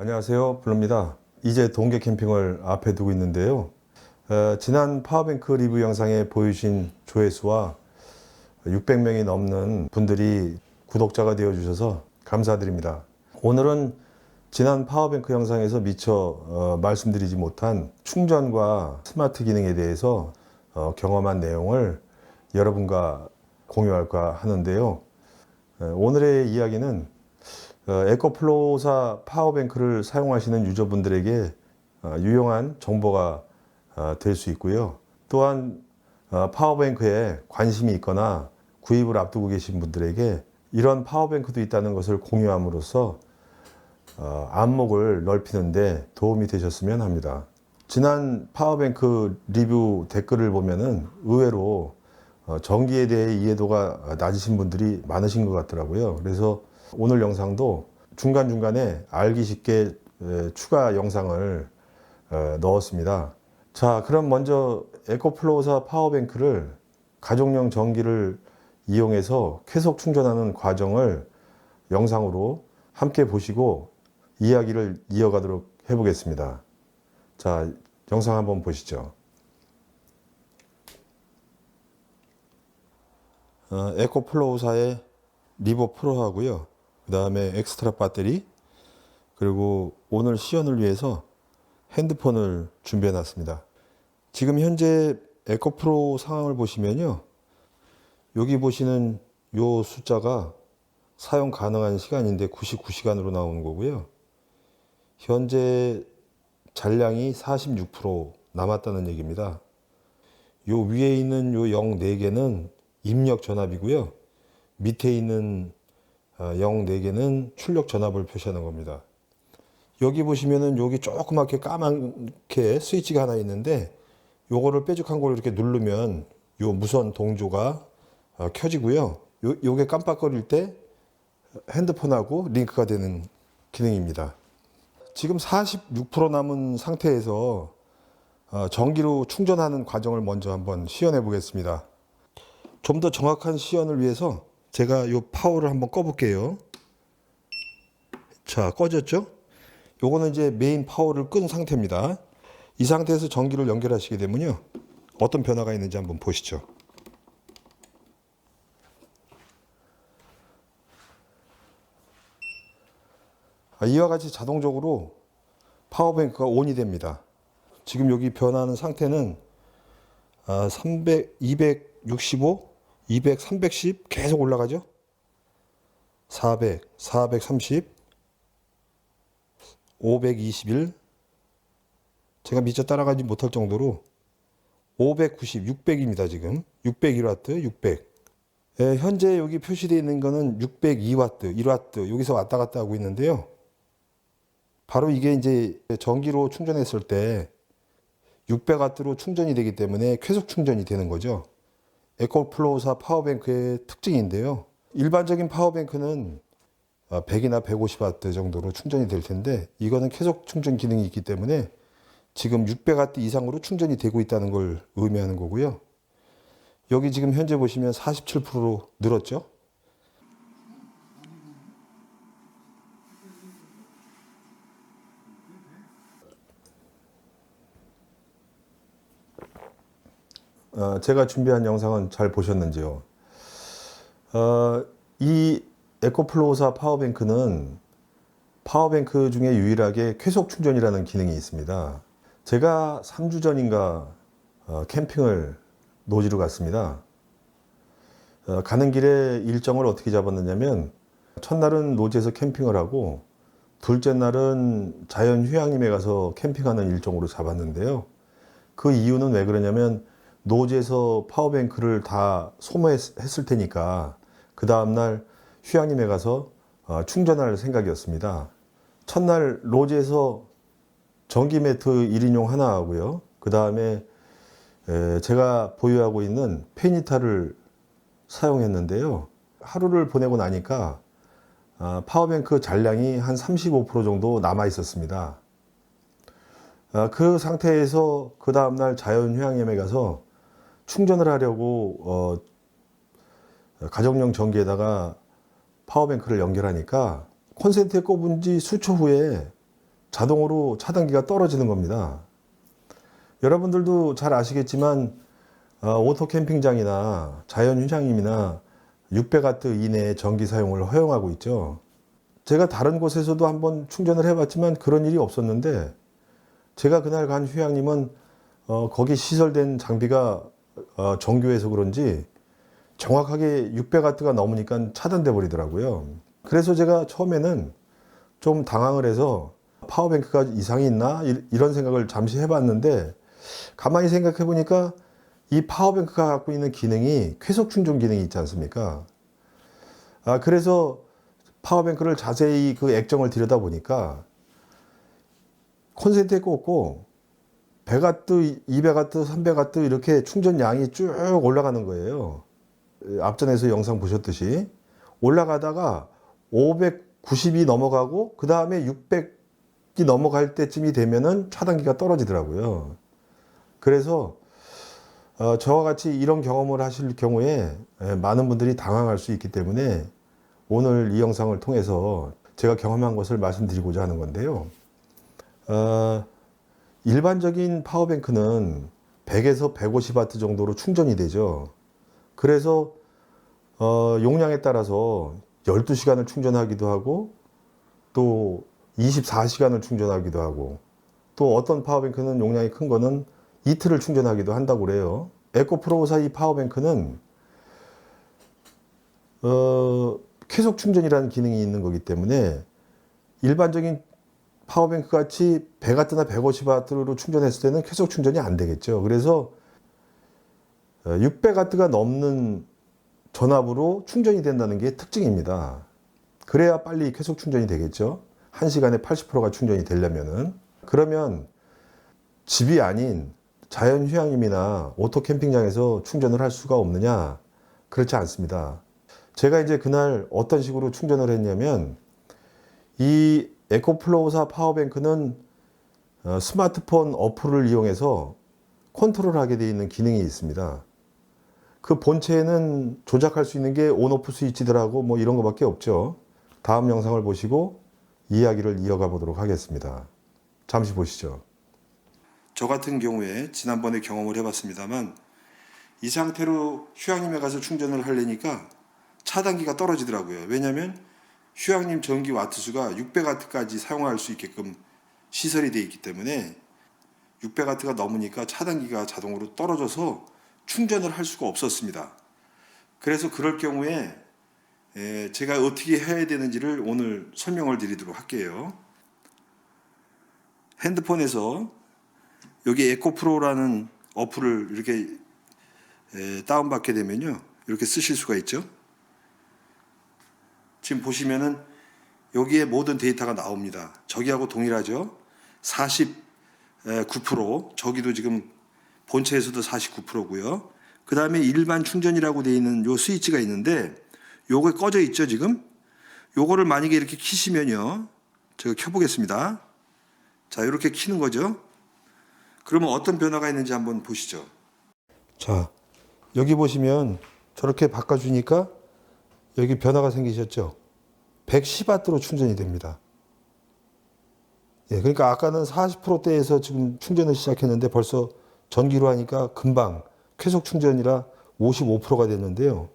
안녕하세요, 블루입니다. 이제 동계 캠핑을 앞에 두고 있는데요. 지난 파워뱅크 리뷰 영상에 보여주신 조회수와 600명이 넘는 분들이 구독자가 되어주셔서 감사드립니다. 오늘은 지난 파워뱅크 영상에서 미처 말씀드리지 못한 충전과 스마트 기능에 대해서 경험한 내용을 여러분과 공유할까 하는데요. 오늘의 이야기는 에코플로우사 파워뱅크를 사용하시는 유저분들에게 유용한 정보가 될 수 있고요. 또한 파워뱅크에 관심이 있거나 구입을 앞두고 계신 분들에게 이런 파워뱅크도 있다는 것을 공유함으로써 안목을 넓히는 데 도움이 되셨으면 합니다. 지난 파워뱅크 리뷰 댓글을 보면은 의외로 전기에 대해 이해도가 낮으신 분들이 많으신 것 같더라고요. 그래서 오늘 영상도 중간중간에 알기 쉽게 추가 영상을 넣었습니다. 자, 그럼 먼저 에코플로우사 파워뱅크를 가족용 전기를 이용해서 쾌속 충전하는 과정을 영상으로 함께 보시고 이야기를 이어가도록 해보겠습니다. 자, 영상 한번 보시죠. 에코플로우사의 리버 프로하고요. 그 다음에 엑스트라 배터리, 그리고 오늘 시연을 위해서 핸드폰을 준비해 놨습니다. 지금 현재 에코프로 상황을 보시면요, 여기 보시는 요 숫자가 사용 가능한 시간인데 99시간으로 나오는 거고요. 현재 잔량이 46% 남았다는 얘기입니다. 요 위에 있는 요 0 4개는 입력 전압이고요. 밑에 있는 0 4개는 출력 전압을 표시하는 겁니다. 여기 보시면은 여기 조그맣게 까맣게 스위치가 하나 있는데 요거를 뾰족한 걸 이렇게 누르면 요 무선 동조가 켜지고요. 요게 깜빡거릴 때 핸드폰하고 링크가 되는 기능입니다. 지금 46% 남은 상태에서 전기로 충전하는 과정을 먼저 한번 시연해 보겠습니다. 좀 더 정확한 시연을 위해서 제가 이 파워를 한번 꺼 볼게요. 자, 꺼졌죠? 요거는 이제 메인 파워를 끈 상태입니다. 이 상태에서 전기를 연결하시게 되면요, 어떤 변화가 있는지 한번 보시죠. 이와 같이 자동적으로 파워뱅크가 온이 됩니다. 지금 여기 변하는 상태는 300, 265, 200, 310 계속 올라가죠. 400, 430, 521, 제가 미처 따라가지 못할 정도로 590, 600입니다. 지금 601W, 600. 현재 여기 표시되어 있는 거는 602W, 1W 여기서 왔다 갔다 하고 있는데요. 바로 이게 이제 전기로 충전했을 때 600W로 충전이 되기 때문에 쾌속 충전이 되는 거죠. 에코플로우사 파워뱅크의 특징인데요. 일반적인 파워뱅크는 100이나 150W 정도로 충전이 될 텐데 이거는 쾌속 충전 기능이 있기 때문에 지금 600W 이상으로 충전이 되고 있다는 걸 의미하는 거고요. 여기 지금 현재 보시면 47%로 늘었죠. 제가 준비한 영상은 잘 보셨는지요? 이 에코플로우사 파워뱅크는 파워뱅크 중에 유일하게 쾌속 충전이라는 기능이 있습니다. 제가 3주 전인가 캠핑을 노지로 갔습니다. 가는 길에 일정을 어떻게 잡았느냐면 첫날은 노지에서 캠핑을 하고 둘째 날은 자연휴양림에 가서 캠핑하는 일정으로 잡았는데요. 그 이유는 왜 그러냐면 노지에서 파워뱅크를 다 소모했을 테니까 그 다음날 휴양림에 가서 충전할 생각이었습니다. 첫날 로지에서 전기 매트 1인용 하나 하고요. 그 다음에 제가 보유하고 있는 페니타를 사용했는데요. 하루를 보내고 나니까 파워뱅크 잔량이 한 35% 정도 남아 있었습니다. 그 상태에서 그 다음날 자연휴양림에 가서 충전을 하려고 가정용 전기에다가 파워뱅크를 연결하니까 콘센트에 꼽은 지 수초 후에 자동으로 차단기가 떨어지는 겁니다. 여러분들도 잘 아시겠지만 오토 캠핑장이나 자연 휴양림이나 600W 이내의 전기 사용을 허용하고 있죠. 제가 다른 곳에서도 한번 충전을 해봤지만 그런 일이 없었는데, 제가 그날 간 휴양림은 거기 시설된 장비가 정교해서 그런지 정확하게 600W가 넘으니까 차단돼 버리더라고요. 그래서 제가 처음에는 좀 당황을 해서 파워뱅크가 이상이 있나 이런 생각을 잠시 해봤는데, 가만히 생각해 보니까 이 파워뱅크가 갖고 있는 기능이 쾌속 충전 기능이 있지 않습니까? 그래서 파워뱅크를 자세히 그 액정을 들여다 보니까 콘센트에 꽂고 100W, 200W, 300W 이렇게 충전량이 쭉 올라가는 거예요. 앞전에서 영상 보셨듯이 올라가다가 590이 넘어가고 그 다음에 600이 넘어갈 때쯤이 되면은 차단기가 떨어지더라고요. 그래서 저와 같이 이런 경험을 하실 경우에 많은 분들이 당황할 수 있기 때문에 오늘 이 영상을 통해서 제가 경험한 것을 말씀드리고자 하는 건데요. 일반적인 파워뱅크는 100에서 150W 정도로 충전이 되죠. 그래서 용량에 따라서 12시간을 충전하기도 하고 또 24시간을 충전하기도 하고, 또 어떤 파워뱅크는 용량이 큰 거는 이틀을 충전하기도 한다고 그래요. 에코프로 이 파워뱅크는 쾌속 충전이라는 기능이 있는 거기 때문에 일반적인 파워뱅크 같이 100W나 150W로 충전했을 때는 쾌속 충전이 안 되겠죠. 그래서 600W가 넘는 전압으로 충전이 된다는 게 특징입니다. 그래야 빨리 쾌속 충전이 되겠죠. 1시간에 80%가 충전이 되려면은. 그러면 집이 아닌 자연 휴양림이나 오토 캠핑장에서 충전을 할 수가 없느냐? 그렇지 않습니다. 제가 이제 그날 어떤 식으로 충전을 했냐면, 이 에코플로우사 파워뱅크는 스마트폰 어플을 이용해서 컨트롤하게 되어 있는 기능이 있습니다. 그 본체에는 조작할 수 있는 게 온오프 스위치들하고 뭐 이런 거밖에 없죠. 다음 영상을 보시고 이야기를 이어가 보도록 하겠습니다. 잠시 보시죠. 저 같은 경우에 지난번에 경험을 해봤습니다만, 이 상태로 휴양림에 가서 충전을 하려니까 차단기가 떨어지더라고요. 왜냐하면 휴양림 전기 와트수가 600W까지 사용할 수 있게끔 시설이 되어 있기 때문에 600W가 넘으니까 차단기가 자동으로 떨어져서 충전을 할 수가 없었습니다. 그래서 그럴 경우에 제가 어떻게 해야 되는지를 오늘 설명을 드리도록 할게요. 핸드폰에서 여기 에코프로라는 어플을 이렇게 다운받게 되면요, 이렇게 쓰실 수가 있죠. 지금 보시면은 여기에 모든 데이터가 나옵니다. 저기하고 동일하죠. 49%, 저기도 지금 본체에서도 49%고요. 그 다음에 일반 충전이라고 되어 있는 요 스위치가 있는데, 요거 꺼져 있죠 지금. 요거를 만약에 이렇게 키시면요, 제가 켜보겠습니다. 자, 이렇게 키는 거죠. 그러면 어떤 변화가 있는지 한번 보시죠. 자, 여기 보시면 저렇게 바꿔주니까 여기 변화가 생기셨죠. 110W로 충전이 됩니다. 예, 그러니까 아까는 40%대에서 지금 충전을 시작했는데 벌써 전기로 하니까 금방 쾌속 충전이라 55%가 됐는데요.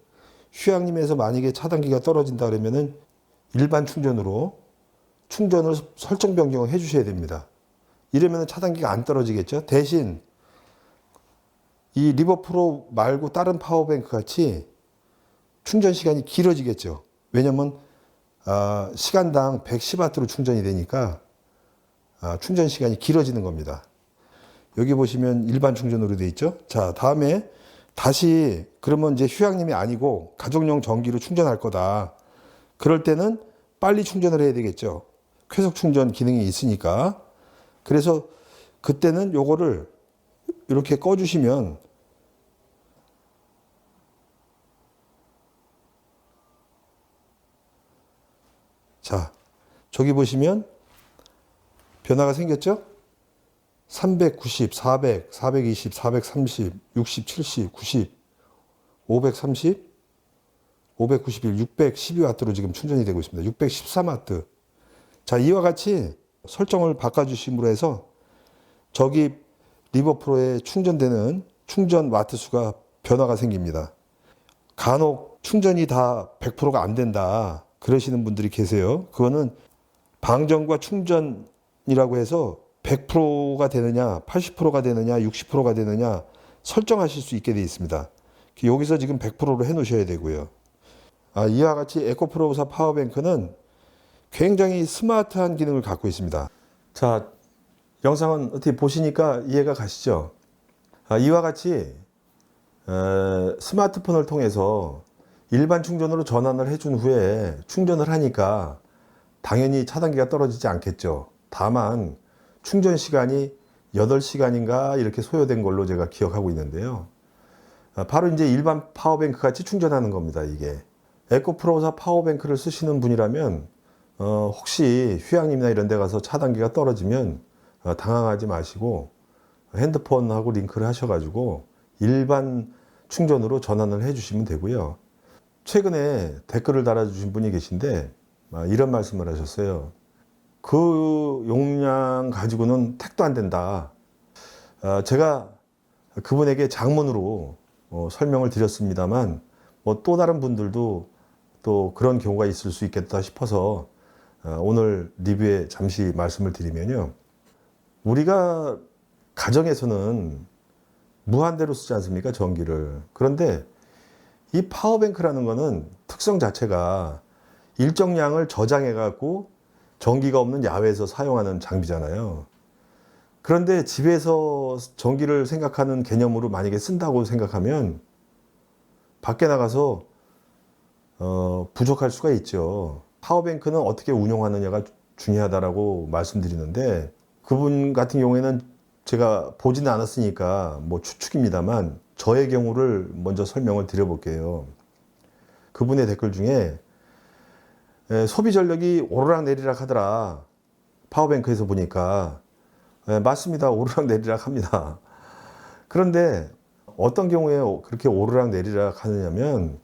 휴양림에서 만약에 차단기가 떨어진다 그러면은 일반 충전으로 충전을 설정 변경을 해 주셔야 됩니다. 이러면 차단기가 안 떨어지겠죠. 대신 이 리버프로 말고 다른 파워뱅크 같이 충전 시간이 길어지겠죠. 왜냐면 시간당 110W로 충전이 되니까 충전 시간이 길어지는 겁니다. 여기 보시면 일반 충전으로 되어 있죠. 자, 다음에 다시 그러면 이제 휴양림이 아니고 가정용 전기로 충전할 거다. 그럴 때는 빨리 충전을 해야 되겠죠. 쾌속 충전 기능이 있으니까. 그래서 그때는 요거를 이렇게 꺼주시면 자, 저기 보시면 변화가 생겼죠? 390, 400, 420, 430, 60, 70, 90, 530, 591, 612W로 지금 충전이 되고 있습니다. 613W. 자, 이와 같이 설정을 바꿔주심으로 해서 저기 리버프로에 충전되는 충전 와트 수가 변화가 생깁니다. 간혹 충전이 다 100%가 안 된다 그러시는 분들이 계세요. 그거는 방전과 충전이라고 해서 100%가 되느냐 80%가 되느냐 60%가 되느냐 설정하실 수 있게 되어 있습니다. 여기서 지금 100%로 해 놓으셔야 되고요. 이와 같이 에코프로사 파워뱅크는 굉장히 스마트한 기능을 갖고 있습니다. 자, 영상은 어떻게 보시니까 이해가 가시죠? 이와 같이 스마트폰을 통해서 일반 충전으로 전환을 해준 후에 충전을 하니까 당연히 차단기가 떨어지지 않겠죠. 다만 충전 시간이 8시간인가 이렇게 소요된 걸로 제가 기억하고 있는데요. 바로 이제 일반 파워뱅크 같이 충전하는 겁니다, 이게. 에코프로사 파워뱅크를 쓰시는 분이라면 혹시 휴양림이나 이런 데 가서 차단기가 떨어지면 당황하지 마시고 핸드폰하고 링크를 하셔가지고 일반 충전으로 전환을 해주시면 되고요. 최근에 댓글을 달아주신 분이 계신데 이런 말씀을 하셨어요. 그 용량 가지고는 택도 안 된다. 제가 그분에게 장문으로 설명을 드렸습니다만 또 다른 분들도 또 그런 경우가 있을 수 있겠다 싶어서 오늘 리뷰에 잠시 말씀을 드리면요. 우리가 가정에서는 무한대로 쓰지 않습니까? 전기를. 그런데 이 파워뱅크라는 거는 특성 자체가 일정량을 저장해 갖고 전기가 없는 야외에서 사용하는 장비잖아요. 그런데 집에서 전기를 생각하는 개념으로 만약에 쓴다고 생각하면 밖에 나가서 부족할 수가 있죠. 파워뱅크는 어떻게 운용하느냐가 중요하다라고 말씀드리는데 그분 같은 경우에는 제가 보지는 않았으니까 뭐 추측입니다만 저의 경우를 먼저 설명을 드려볼게요. 그분의 댓글 중에 소비 전력이 오르락 내리락 하더라. 파워뱅크에서 보니까 맞습니다. 오르락 내리락 합니다. 그런데 어떤 경우에 그렇게 오르락 내리락 하느냐면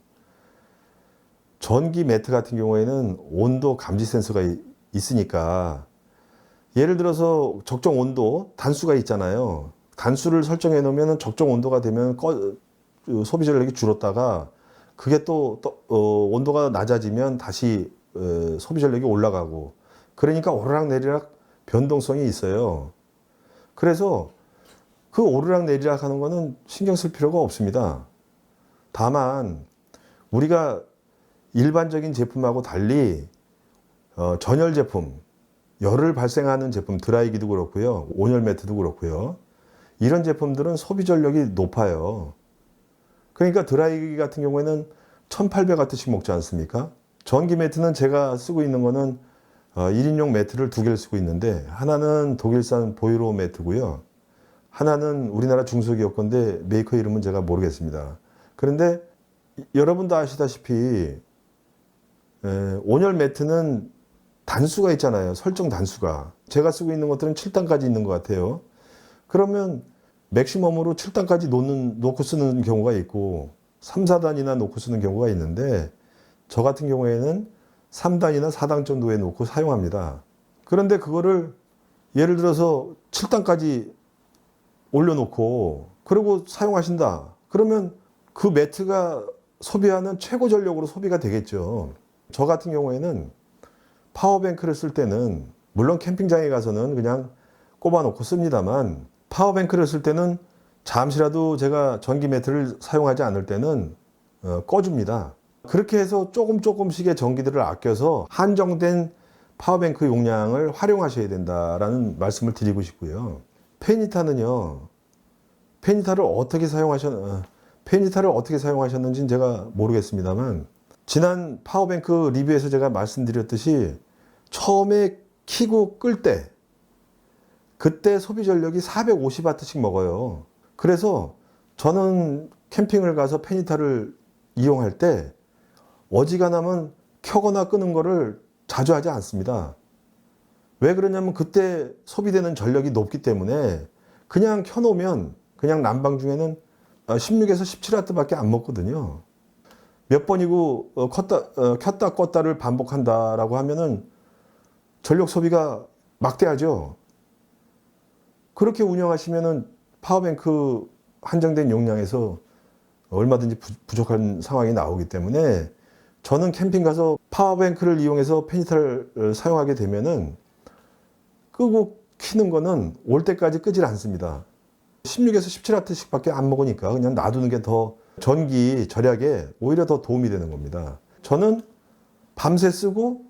전기 매트 같은 경우에는 온도 감지 센서가 있으니까 예를 들어서 적정 온도 단수가 있잖아요. 단수를 설정해 놓으면 적정 온도가 되면 소비 전력이 줄었다가 그게 또 온도가 낮아지면 다시 소비 전력이 올라가고 그러니까 오르락 내리락 변동성이 있어요. 그래서 그 오르락 내리락 하는 거는 신경 쓸 필요가 없습니다. 다만 우리가 일반적인 제품하고 달리 전열 제품, 열을 발생하는 제품, 드라이기도 그렇고요. 온열 매트도 그렇고요. 이런 제품들은 소비 전력이 높아요. 그러니까 드라이기 같은 경우에는 1800W씩 먹지 않습니까? 전기 매트는 제가 쓰고 있는 거는 1인용 매트를 2개를 쓰고 있는데 하나는 독일산 보이로 매트고요. 하나는 우리나라 중소기업 건데 메이커 이름은 제가 모르겠습니다. 그런데 여러분도 아시다시피 온열 매트는 단수가 있잖아요. 설정 단수가. 제가 쓰고 있는 것들은 7단까지 있는 것 같아요. 그러면 맥시멈으로 7단까지 놓고 쓰는 경우가 있고 3, 4단이나 놓고 쓰는 경우가 있는데 저 같은 경우에는 3단이나 4단 정도에 놓고 사용합니다. 그런데 그거를 예를 들어서 7단까지 올려놓고 그리고 사용하신다. 그러면 그 매트가 소비하는 최고 전력으로 소비가 되겠죠. 저 같은 경우에는 파워뱅크를 쓸 때는 물론 캠핑장에 가서는 그냥 꼽아놓고 씁니다만 파워뱅크를 쓸 때는 잠시라도 제가 전기 매트를 사용하지 않을 때는 꺼줍니다. 그렇게 해서 조금씩의 전기들을 아껴서 한정된 파워뱅크 용량을 활용하셔야 된다라는 말씀을 드리고 싶고요. 페니타는요. 페니타를 어떻게 사용하셨는지는 제가 모르겠습니다만 지난 파워뱅크 리뷰에서 제가 말씀드렸듯이 처음에 키고 끌 때 그때 소비 전력이 450W씩 먹어요. 그래서 저는 캠핑을 가서 페니타를 이용할 때 어지간하면 켜거나 끄는 거를 자주 하지 않습니다. 왜 그러냐면 그때 소비되는 전력이 높기 때문에 그냥 켜놓으면 그냥 난방 중에는 16에서 17W밖에 안 먹거든요. 몇 번이고 켰다 껐다를 반복한다라고 하면은 전력 소비가 막대하죠. 그렇게 운영하시면은 파워뱅크 한정된 용량에서 얼마든지 부족한 상황이 나오기 때문에 저는 캠핑 가서 파워뱅크를 이용해서 페니탈을 사용하게 되면은 끄고 키는 거는 올 때까지 끄질 않습니다. 16에서 17W씩 밖에 안 먹으니까 그냥 놔두는 게 더 전기 절약에 오히려 더 도움이 되는 겁니다. 저는 밤새 쓰고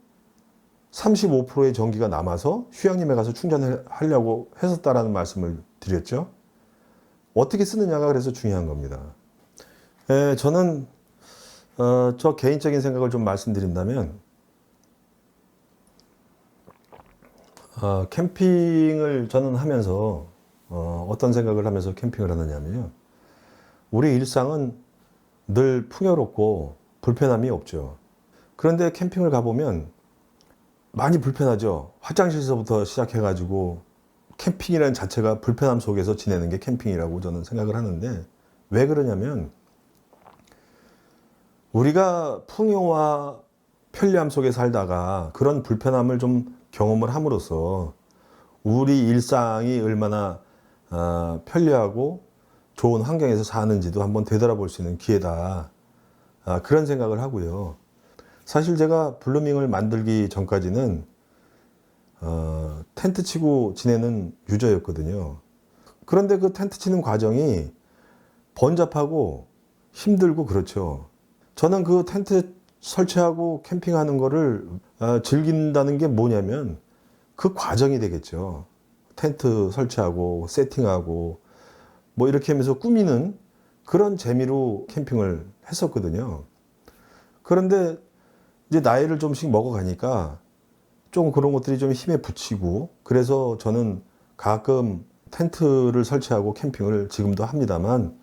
35%의 전기가 남아서 휴양림에 가서 충전하려고 했었다라는 말씀을 드렸죠. 어떻게 쓰느냐가 그래서 중요한 겁니다. 저는 저 개인적인 생각을 좀 말씀드린다면 캠핑을 저는 하면서 어떤 생각을 하면서 캠핑을 하느냐면요. 우리 일상은 늘 풍요롭고 불편함이 없죠. 그런데 캠핑을 가보면 많이 불편하죠. 화장실에서부터 시작해가지고 캠핑이라는 자체가 불편함 속에서 지내는 게 캠핑이라고 저는 생각을 하는데 왜 그러냐면 우리가 풍요와 편리함 속에 살다가 그런 불편함을 좀 경험을 함으로써 우리 일상이 얼마나 편리하고 좋은 환경에서 사는지도 한번 되돌아볼 수 있는 기회다. 그런 생각을 하고요. 사실 제가 블루밍을 만들기 전까지는 텐트 치고 지내는 유저였거든요. 그런데 그 텐트 치는 과정이 번잡하고 힘들고 그렇죠. 저는 그 텐트 설치하고 캠핑하는 거를 즐긴다는 게 뭐냐면 그 과정이 되겠죠. 텐트 설치하고 세팅하고 뭐 이렇게 하면서 꾸미는 그런 재미로 캠핑을 했었거든요. 그런데 이제 나이를 좀씩 먹어가니까 좀 그런 것들이 좀 힘에 부치고 그래서 저는 가끔 텐트를 설치하고 캠핑을 지금도 합니다만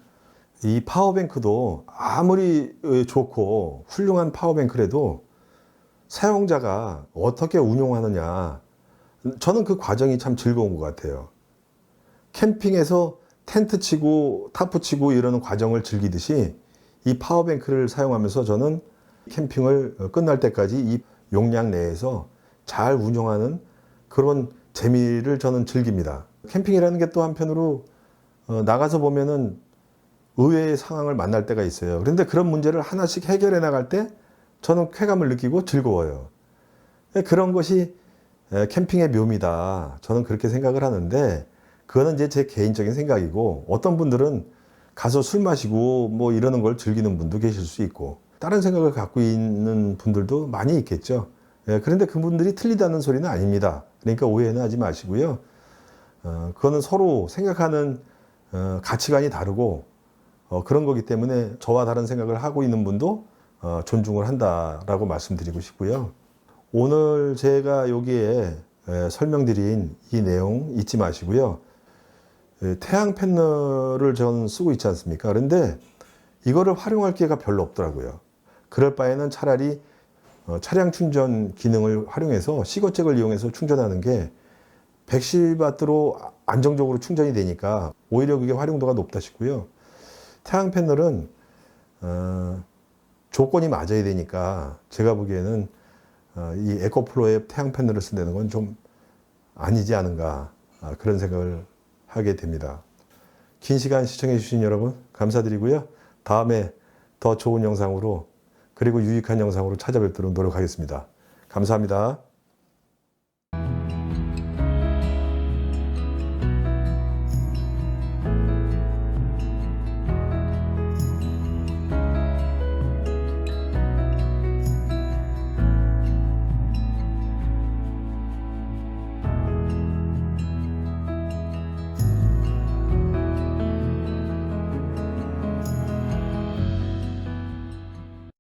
이 파워뱅크도 아무리 좋고 훌륭한 파워뱅크라도 사용자가 어떻게 운용하느냐 저는 그 과정이 참 즐거운 것 같아요. 캠핑에서 텐트 치고 타프 치고 이러는 과정을 즐기듯이 이 파워뱅크를 사용하면서 저는 캠핑을 끝날 때까지 이 용량 내에서 잘 운영하는 그런 재미를 저는 즐깁니다. 캠핑이라는 게 또 한편으로 나가서 보면은 의외의 상황을 만날 때가 있어요. 그런데 그런 문제를 하나씩 해결해 나갈 때 저는 쾌감을 느끼고 즐거워요. 그런 것이 캠핑의 묘미다. 저는 그렇게 생각을 하는데 그거는 이제 제 개인적인 생각이고 어떤 분들은 가서 술 마시고 뭐 이러는 걸 즐기는 분도 계실 수 있고 다른 생각을 갖고 있는 분들도 많이 있겠죠. 그런데 그분들이 틀리다는 소리는 아닙니다. 그러니까 오해는 하지 마시고요. 그거는 서로 생각하는 가치관이 다르고 그런 거기 때문에 저와 다른 생각을 하고 있는 분도 존중을 한다라고 말씀드리고 싶고요. 오늘 제가 여기에 설명드린 이 내용 잊지 마시고요. 태양 패널을 저는 쓰고 있지 않습니까? 그런데 이거를 활용할 기회가 별로 없더라고요. 그럴 바에는 차라리 차량 충전 기능을 활용해서 시거잭을 이용해서 충전하는 게 110W로 안정적으로 충전이 되니까 오히려 그게 활용도가 높다 싶고요. 태양 패널은 조건이 맞아야 되니까 제가 보기에는 이 에코플로의 태양 패널을 쓴다는 건 좀 아니지 않은가 그런 생각을 하게 됩니다. 긴 시간 시청해 주신 여러분 감사드리고요. 다음에 더 좋은 영상으로 그리고 유익한 영상으로 찾아뵙도록 노력하겠습니다. 감사합니다.